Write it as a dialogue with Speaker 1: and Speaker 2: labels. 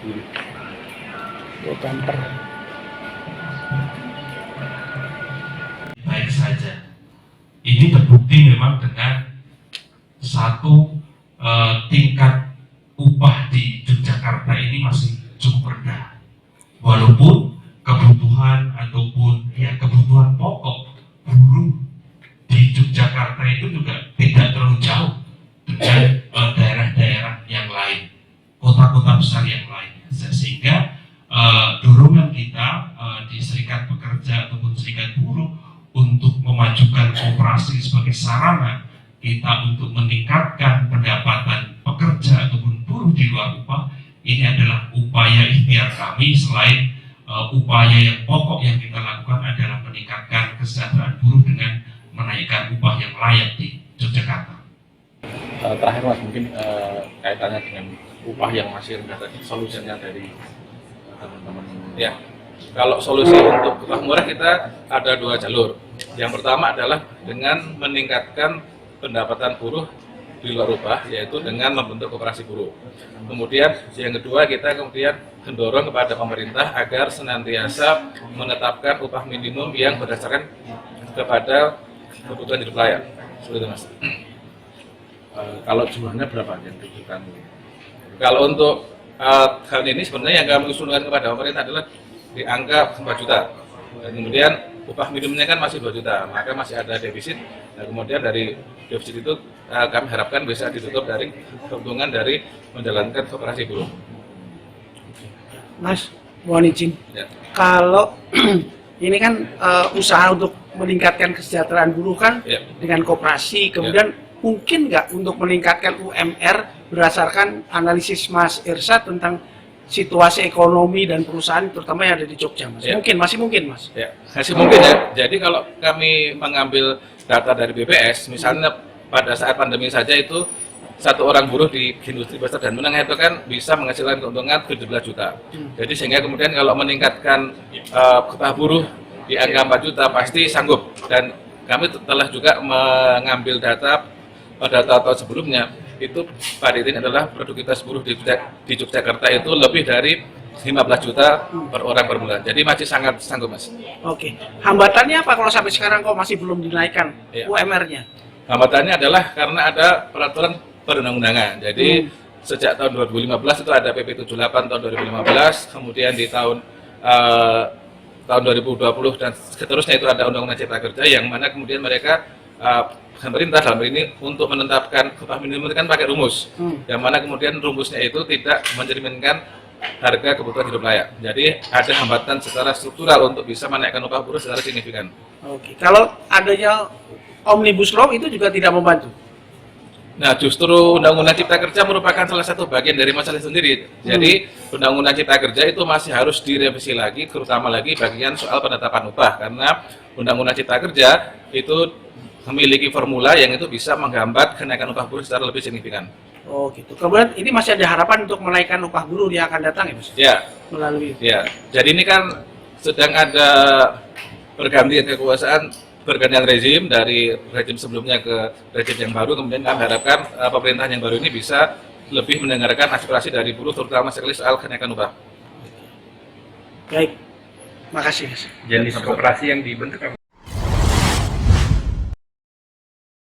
Speaker 1: Ya, jumper.
Speaker 2: Baik saja. Ini terbukti memang dengan satu tingkat upah di Yogyakarta ini masih cukup rendah. Walaupun kebutuhan ataupun kebutuhan pokok buruh di Yogyakarta itu juga tidak terlalu jauh dengan daerah-daerah yang lain, kota-kota besar yang lain. Sehingga dorongan kita di Serikat Pekerja ataupun Serikat Buruh untuk memajukan koperasi sebagai sarana kita untuk meningkatkan pendapatan pekerja ataupun buruh di luar upah, ini adalah upaya ikhtiar kami. Selain upaya yang pokok yang kita lakukan adalah meningkatkan kesejahteraan buruh dengan menaikkan upah yang layak di Yogyakarta.
Speaker 3: Terakhir Mas, mungkin kaitannya dengan upah yang masih rendah tadi, solusinya dari teman-teman. Ya, kalau solusi untuk upah murah kita ada dua jalur. Yang pertama adalah dengan meningkatkan pendapatan buruh di luar upah, yaitu dengan membentuk koperasi buruh. Kemudian yang kedua, kita kemudian mendorong kepada pemerintah agar senantiasa menetapkan upah minimum yang berdasarkan kepada kebutuhan hidup layak. Seperti itu Mas. Kalau jumlahnya berapa yang dibutuhkan? Kalau untuk hal ini sebenarnya yang kami usulkan kepada pemerintah adalah di angka 4 juta. Dan kemudian upah minimumnya kan masih 2 juta, maka masih ada defisit. Nah, kemudian dari defisit itu kami harapkan bisa ditutup dari keuntungan dari menjalankan koperasi buruh.
Speaker 1: Mas, mohon izin.
Speaker 3: Ya.
Speaker 1: Kalau ini kan usaha untuk meningkatkan kesejahteraan buruh kan dengan koperasi, kemudian mungkin nggak untuk meningkatkan UMR berdasarkan analisis Mas Irsyad tentang situasi ekonomi dan perusahaan terutama yang ada di Jogja, Mas? Mungkin, masih mungkin, Mas?
Speaker 3: Ya, masih mungkin ya. Jadi kalau kami mengambil data dari BPS, misalnya pada saat pandemi saja itu satu orang buruh di industri besar dan menengah itu kan bisa menghasilkan keuntungan 17 juta. Jadi sehingga kemudian kalau meningkatkan upah buruh di angka 4 juta pasti sanggup. Dan kami telah juga mengambil data pada tahun sebelumnya, itu Pak Didin adalah produktivitas buruh di Yogyakarta itu lebih dari 15 juta per orang per bulan. Jadi masih sangat sanggup, Mas.
Speaker 1: Oke. Hambatannya apa kalau sampai sekarang kok masih belum dinaikkan UMR-nya?
Speaker 3: Hambatannya adalah karena ada peraturan perundang-undangan. Jadi sejak tahun 2015 itu ada PP 78 tahun 2015, kemudian di tahun 2020 dan seterusnya itu ada Undang-Undang Cipta Kerja yang mana kemudian mereka pemerintah dalam ini untuk menetapkan upah minimum itu kan pakai rumus, yang mana kemudian rumusnya itu tidak mencerminkan harga kebutuhan hidup layak. Jadi ada hambatan secara struktural untuk bisa menaikkan upah buruh secara signifikan.
Speaker 1: Oke. Kalau adanya Omnibus Law itu juga tidak membantu?
Speaker 3: Nah, justru Undang-Undang Cipta Kerja merupakan salah satu bagian dari masalah sendiri. Jadi Undang-Undang Cipta Kerja itu masih harus direvisi lagi, terutama lagi bagian soal penetapan upah, karena Undang-Undang Cipta Kerja itu memiliki formula yang itu bisa menghambat kenaikan upah buruh secara lebih signifikan.
Speaker 1: Oh gitu. Kemudian ini masih ada harapan untuk menaikkan upah buruh yang akan datang ya, Mas?
Speaker 3: Ya.
Speaker 1: Melalui.
Speaker 3: Ya. Jadi ini kan sedang ada pergantian kekuasaan, pergantian rezim dari rezim sebelumnya ke rezim yang baru. Kemudian kami harapkan pemerintahan yang baru ini bisa lebih mendengarkan aspirasi dari buruh, terutama sekali soal kenaikan upah.
Speaker 1: Baik. Makasih, Mas.
Speaker 4: Jenis koperasi yang dibentuk